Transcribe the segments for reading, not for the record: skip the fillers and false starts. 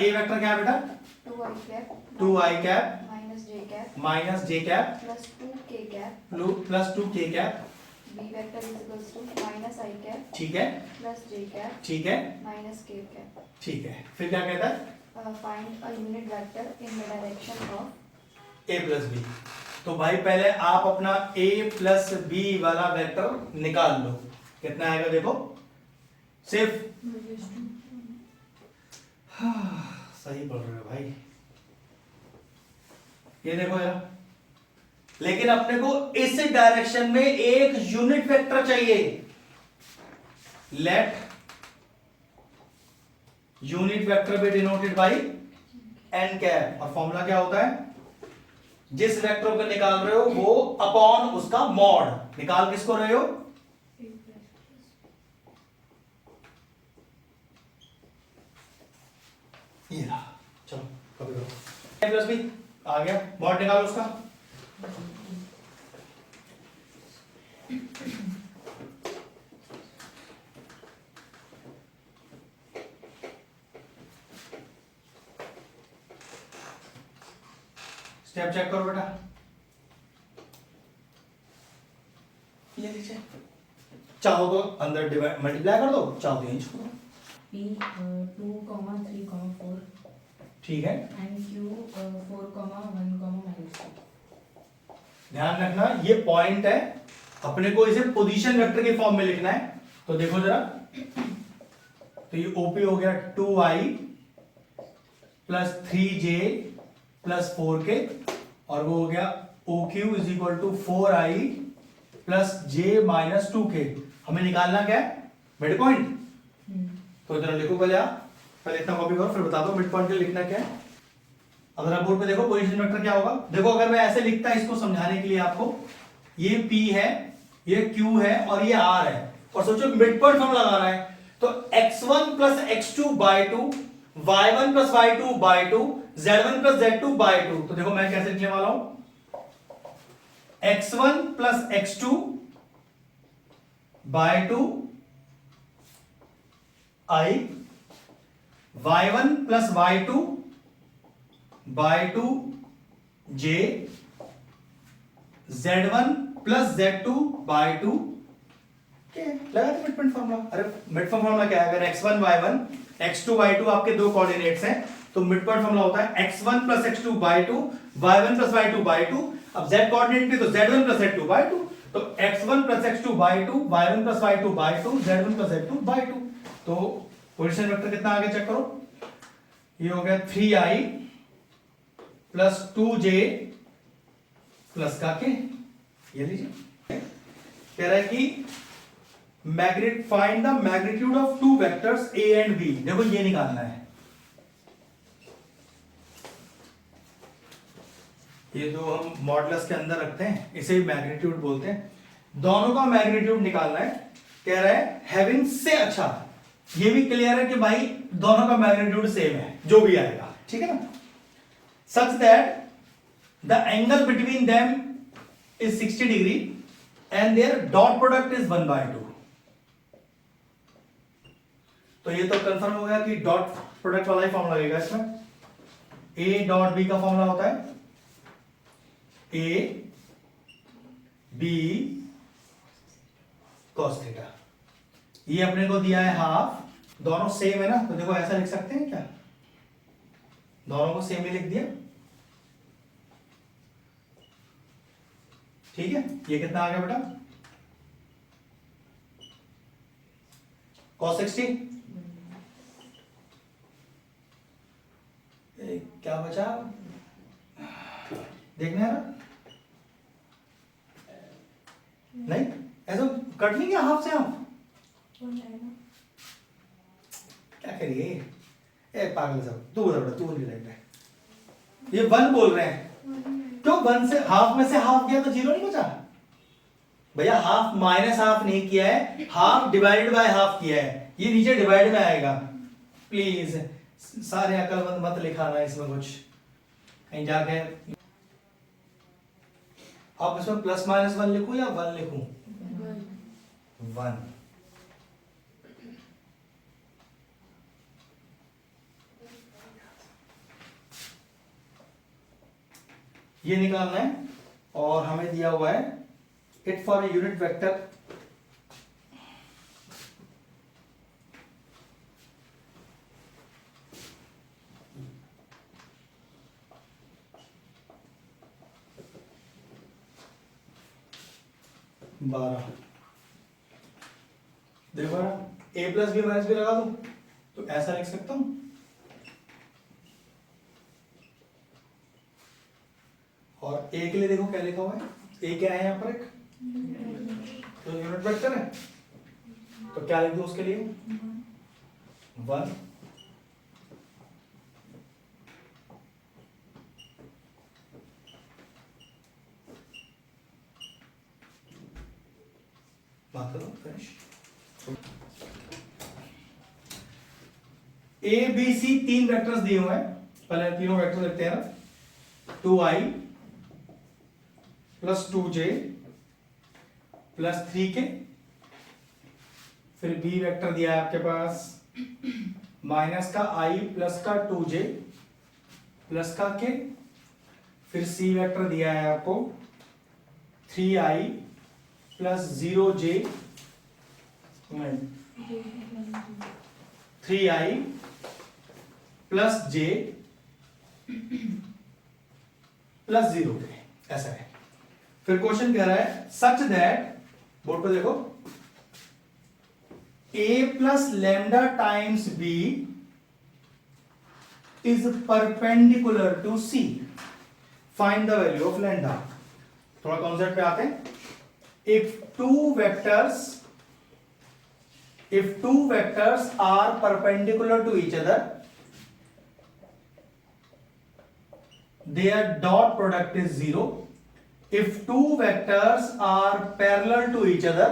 ए vector क्या है बेटा? 2i cap minus J cap plus 2k cap plus 2k cap, b vector is equals to minus i cap ठीक है, plus j cap ठीक है, minus k cap. ठीक है। फिर क्या कहता है? Find a unit vector in the direction of a plus B. तो भाई पहले आप अपना a प्लस बी वाला वेक्टर निकाल लो, कितना आएगा देखो सिर्फ। सही पढ़ रहे हो भाई, ये देखो यार, लेकिन अपने को इस डायरेक्शन में एक यूनिट वेक्टर चाहिए। Let unit vector be denoted by n cap, और फॉर्मूला क्या होता है? जिस वेक्टर को निकाल रहे हो वो अपॉन उसका मॉड। निकाल किसको रहे हो? ये रहा। चलो कॉपी करो। प्लस बी आ गया, मॉड निकालो उसका। स्टेप चेक करो बेटा, ये लीजिए, चाहो तो अंदर डिवाइड मल्टीप्लाई कर दो, चाहो तो यहीं छोड़ दो। P 2, 3, 4 ठीक है, and Q 4, 1, -2। ध्यान रखना ये पॉइंट है, अपने को इसे पोजीशन वेक्टर के फॉर्म में लिखना है। तो देखो जरा, तो ये ओपी हो गया 2i plus 3j plus 4k, और वो हो गया OQ is equal to 4i plus j minus 2k। हमें निकालना क्या है? Mid point. तो जरा लिखो पहले, आप पहले इतना कॉपी करो फिर बता दो मिड पॉइंट के लिखना क्या है। अगर आप बोर्ड पे देखो पोजीशन वेक्टर क्या होगा, देखो अगर मैं ऐसे लिखता इसको समझाने के लिए आपको, ये P है, ये Q है और ये R है, और सोचो मिड पॉइंट फॉर्म लगाना है, तो x1 plus x2 by 2, y1 plus y2 by 2, z1 plus z2 by 2। तो देखो मैं कैसे लिखने वाला हूं, x1 plus x2 by 2 i, y1 plus y2 by 2 j, z1 plus z2 by 2 के। लगा मिड पॉइंट फॉर्मूला। अरे मिड पॉइंट फॉर्मूला क्या है? अगर x1 y1 x2 y2 आपके दो कोऑर्डिनेट्स हैं, तो मिड पॉइंट फॉर्मूला होता है x1 plus x2 by 2, y1 plus y2 by 2। अब z कोऑर्डिनेट पे तो z1 प्लस z2 बाई 2, तो x1 plus x2 by 2, y1 plus y2 by 2, z1 plus z2 by 2। तो पोजीशन वेक्टर कितना आगे check करो, ये हो गया 3i प्लस 2j प्लस का के। ये लीजिए, कह रहा है कि find the magnitude of two vectors a and b। देखो ये निकालना है, ये जो हम मॉडुलस के अंदर रखते हैं इसे मैग्नीट्यूड बोलते हैं। दोनों का मैग्नीट्यूड निकालना है। कह रहा है हैविंग से, अच्छा ये भी क्लियर है कि भाई दोनों का मैग्नीट्यूड सेम है, जो भी आएगा, ठीक है ना, such that the angle between them is 60 degree and their dot product is 1/2। तो ये तो कंफर्म हो गया कि डॉट प्रोडक्ट वाला ही फॉर्मूला लगेगा इसमें। ए डॉट बी का फॉर्मूला होता है ए बी cos थीटा। ये अपने को दिया है हाफ, दोनों सेम है ना, तो देखो ऐसा लिख सकते हैं क्या, दोनों को सेम ही लिख दिया, ठीक है। ये कितना आ गया बेटा, cos 60। क्या बचा, देखना है ना, नहीं ऐसा कट नहीं गया हाफ से हाफ, क्या करिए, ए पागल सब, तू बता बेटा, तू नहीं लगता है, ये 1 बोल रहे हैं, तो 1 से हाफ में से हाफ गया तो 0 नहीं बचा भैया। हाफ माइनस हाफ नहीं किया है, हाफ डिवाइडेड बाय हाफ किया है, ये नीचे डिवाइड में आएगा। प्लीज सारे अकलमंद मत लिखाना इसमें कुछ, कहीं जाके आप इसमें प्लस माइनस 1 लिखूं या 1 लिखूं, 1। ये निकालना है और हमें दिया हुआ है it for a unit vector बारह। देखो ना a plus b minus b लगा दूं तो ऐसा लिख सकता हूं, और a के लिए देखो क्या लिखा हुआ है, a क्या है यहां पर, एक तो यूनिट वेक्टर है, तो क्या लिख दूं उसके लिए, 1। बात करो फिनिश। ए बी सी तीन वेक्टर्स दिए हुए हैं, पहले तीनों वेक्टर लिखते हैं ना, 2i plus 2j plus 3k, फिर बी वेक्टर दिया है आपके पास माइनस का i प्लस का 2j प्लस का k, फिर सी वेक्टर दिया है आपको 3i plus 0j 3i plus j plus 0k, ऐसा है। फिर क्वेश्चन कह रहा है सच दैट, बोर्ड पे देखो, a plus lambda times b is perpendicular to c, find the value of lambda. थोड़ा कॉन्सेप्ट पे आते हैं। if two vectors are perpendicular to each other, their dot product is 0. If two vectors are parallel to each other,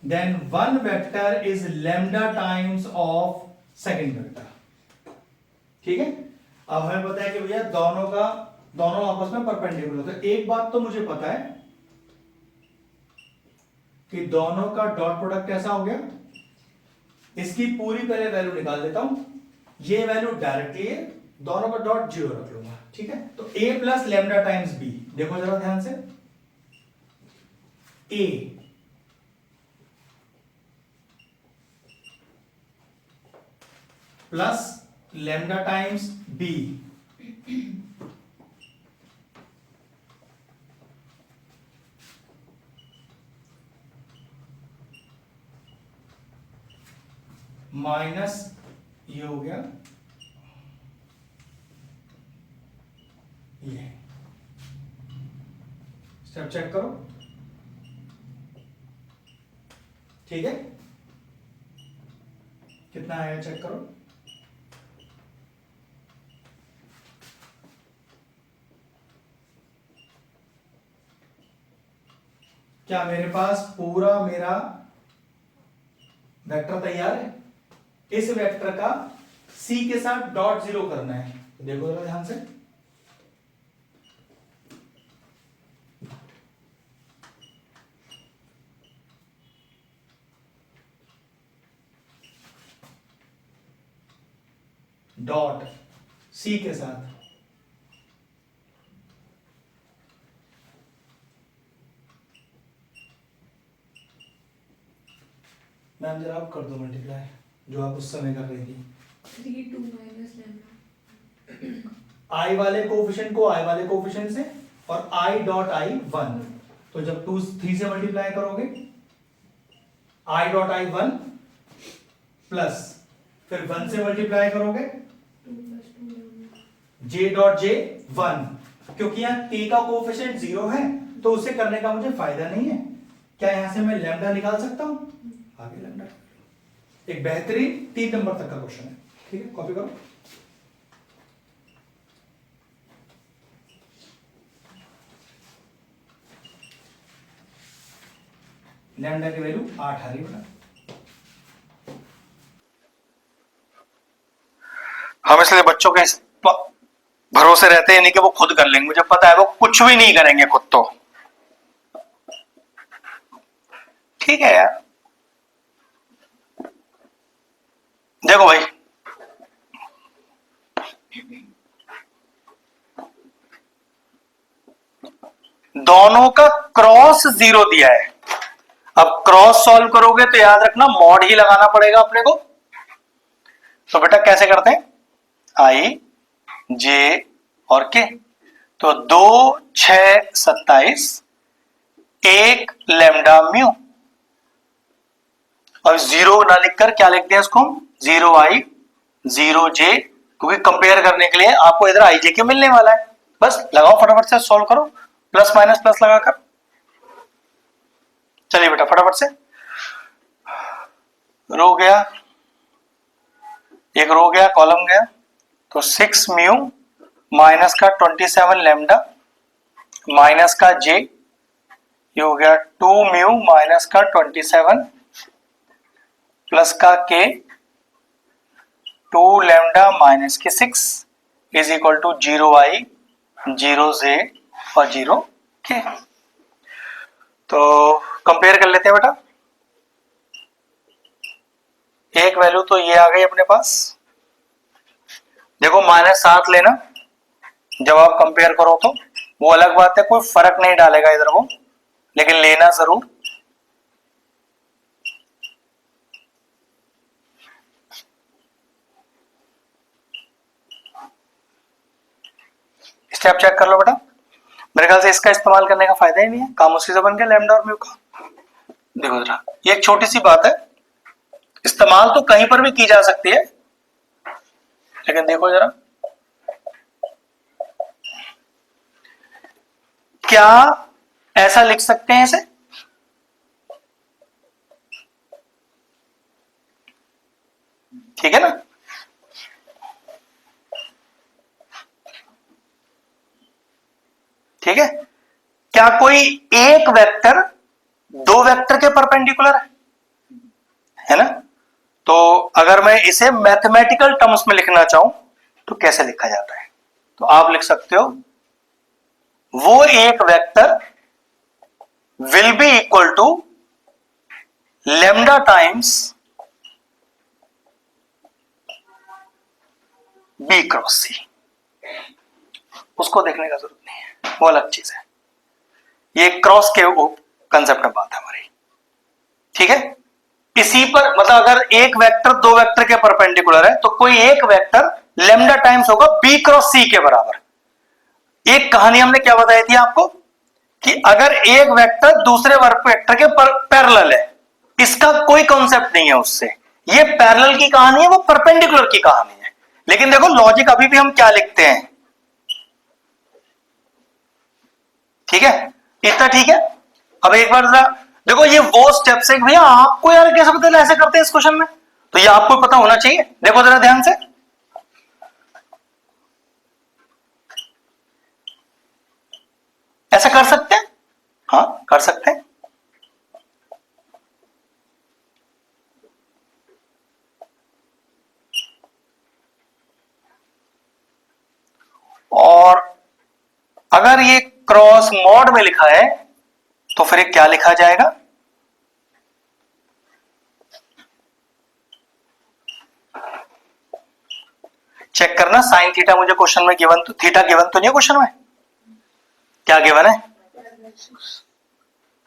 then one vector is lambda times of second vector. ठीक है, अब हमें पता है कि भैया दोनों आपस में परपेंडिकुलर, तो एक बात तो मुझे पता है कि दोनों का डॉट प्रोडक्ट कैसा हो गया। इसकी पूरी पहले वैल्यू निकाल देता हूं, ये वैल्यू डायरेक्टली है, दोनों का डॉट 0 रख लूंगा, ठीक है। तो a plus lambda times b, देखो जरा ध्यान से, a plus lambda times b minus ये हो गया ये, स्टेप चेक करो, ठीक है, कितना आया चेक करो। क्या मेरे पास पूरा मेरा वेक्टर तैयार है? इस वेक्टर का c के साथ डॉट 0 करना है, तो देखो जरा ध्यान से, डॉट c के साथ, मैम जरा आप कर दो मल्टीप्लाई, जो आप उस समय कर रही थी। 3 2 minus lambda। i वाले कोफिशिएंट को i वाले कोफिशिएंट से और i डॉट i 1, तो जब 3 से मल्टीप्लाई करोगे i डॉट i 1 प्लस फिर 1 से मल्टीप्लाई करोगे 2 plus 2 lambda। j dot j 1, क्योंकि यहाँ k का कोफिशिएंट 0 है तो उसे करने का मुझे फायदा नहीं है। क्या यहां से मैं लैम्डा निकाल सकता हूं? आगे लैम्डा, एक बेहतरीन 3 नंबर तक का क्वेश्चन है, ठीक है, कॉपी करो। लैम्डा की वैल्यू 8 आ रही है। हम इसलिए बच्चों के भरोसे रहते हैं नहीं कि वो खुद कर लेंगे, मुझे पता है वो कुछ भी नहीं करेंगे खुद, तो ठीक है यार। देखो भाई, दोनों का क्रॉस 0 दिया है। अब क्रॉस सॉल्व करोगे तो याद रखना मॉड ही लगाना पड़ेगा अपने को। तो बेटा कैसे करते हैं, आई जे और के, तो 2 6 27 1 लैम्डा म्यू, और 0 ना लिखकर क्या लिखते हैं इसको हम 0i 0j, क्योंकि कंपेयर करने के लिए आपको इधर आई जे के मिलने वाला है। बस लगाओ फटाफट से, सॉल्व करो प्लस माइनस प्लस लगाकर। चलिए बेटा फटाफट से, रो गया, एक रो गया, कॉलम गया, तो 6 म्यू माइनस का 27 लैम्डा माइनस का जे, ये हो गया 2 म्यू माइनस का 27 प्लस का के 2 लैम्डा माइनस के 6 is equal to 0i 0j और 0 के। तो कंपेयर कर लेते हैं बेटा, एक वैल्यू तो ये आ गई अपने पास। देखो -7 लेना जब आप कंपेयर करो तो वो अलग बात है, कोई फर्क नहीं डालेगा इधर वो, लेकिन लेना जरूर। स्टेप चेक कर लो बेटा, मेरे ख्याल से इसका इस्तेमाल करने का फायदा ही नहीं है, काम उसी से बन गया लैम्डा और म्यू का। देखो जरा, ये एक छोटी सी बात है, इस्तेमाल तो कहीं पर भी की जा सकती है, लेकिन देखो जरा, क्या ऐसा लिख सकते हैं इसे, ठीक है ना। ठीक है, क्या कोई एक वेक्टर 2 वेक्टर के परपेंडिकुलर है ना। तो अगर मैं इसे मैथमेटिकल टर्म्स में लिखना चाहूं तो कैसे लिखा जाता है, तो आप लिख सकते हो वो एक vector will be equal to lambda times B cross C. उसको देखने का जरूरत नहीं है, वो अलग चीज है, ये क्रॉस के कंसेप्ट में बात है हमारी, ठीक है। इसी पर मतलब अगर एक वेक्टर 2 वेक्टर के परपेंडिकुलर है तो कोई एक वेक्टर लैम्डा टाइम्स होगा बी क्रॉस सी के बराबर। एक कहानी हमने क्या बताई थी आपको कि अगर एक वेक्टर दूसरे वेक्टर के पैरेलल है, इसका कोई कॉन्सेप्ट नहीं है उससे, ये पैरेलल की कहानी है, वो परपेंडिकुलर की कहानी है। लेकिन देखो लॉजिक अभी भी हम क्या लिखते हैं, ठीक है, इतना ठीक है। अब एक बार जरा देखो, ये वो स्टेप्स है भैया, आपको यार कैसे पता ऐसे करते हैं इस क्वेश्चन में, तो ये आपको पता होना चाहिए। देखो जरा ध्यान से, ऐसा कर सकते हैं, हाँ कर सकते हैं। और अगर ये क्रॉस मॉड में लिखा है तो फिर क्या लिखा जाएगा, चेक करना। साइन थीटा मुझे क्वेश्चन में गिवन, तो थीटा गिवन तो नहीं है क्वेश्चन में, क्या गिवन है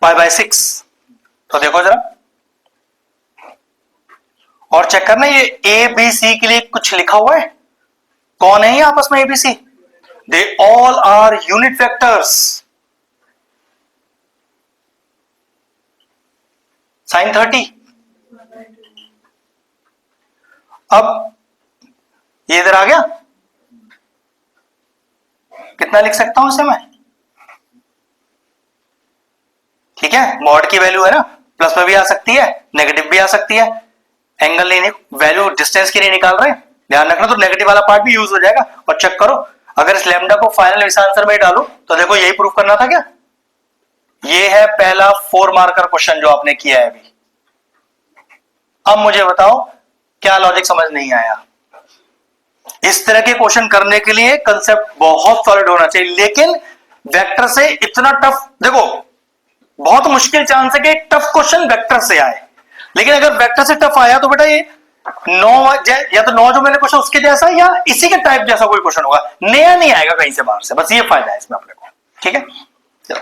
π/6। तो देखो जरा और चेक करना, ये ए बी सी के लिए कुछ लिखा हुआ है, कौन है ये आपस में A B C, they all are unit vectors. Sine 30, अब ये इधर आ गया, कितना लिख सकता हूं इसे मैं, ठीक है, मॉड की वैल्यू है ना, प्लस में भी आ सकती है नेगेटिव भी आ सकती है, एंगल नहीं, वैल्यू डिस्टेंस की नहीं निकाल रहे, ध्यान रखना, तो नेगेटिव वाला पार्ट भी यूज हो जाएगा। और चेक करो, अगर इस लैम्डा को फाइनल इस आंसर में डालो तो देखो यही प्रूफ करना था क्या, ये है पहला 4 मार्कर क्वेश्चन जो आपने किया है अभी। अब मुझे बताओ क्या लॉजिक समझ नहीं आया। इस तरह के क्वेश्चन करने के लिए कंसेप्ट बहुत सॉलिड होना चाहिए, लेकिन वेक्टर से इतना टफ, देखो बहुत मुश्किल चांस है कि टफ क्वेश्चन वेक्टर से आए, लेकिन अगर वेक्टर से टफ आया तो बेटा ये 9 या तो 9 जो मैंने क्वेश्चन उसके जैसा या इसी के टाइप जैसा कोई क्वेश्चन होगा, नया नहीं आएगा कहीं से बाहर से, बस ये फायदा है इसमें अपने को, ठीक है। चलो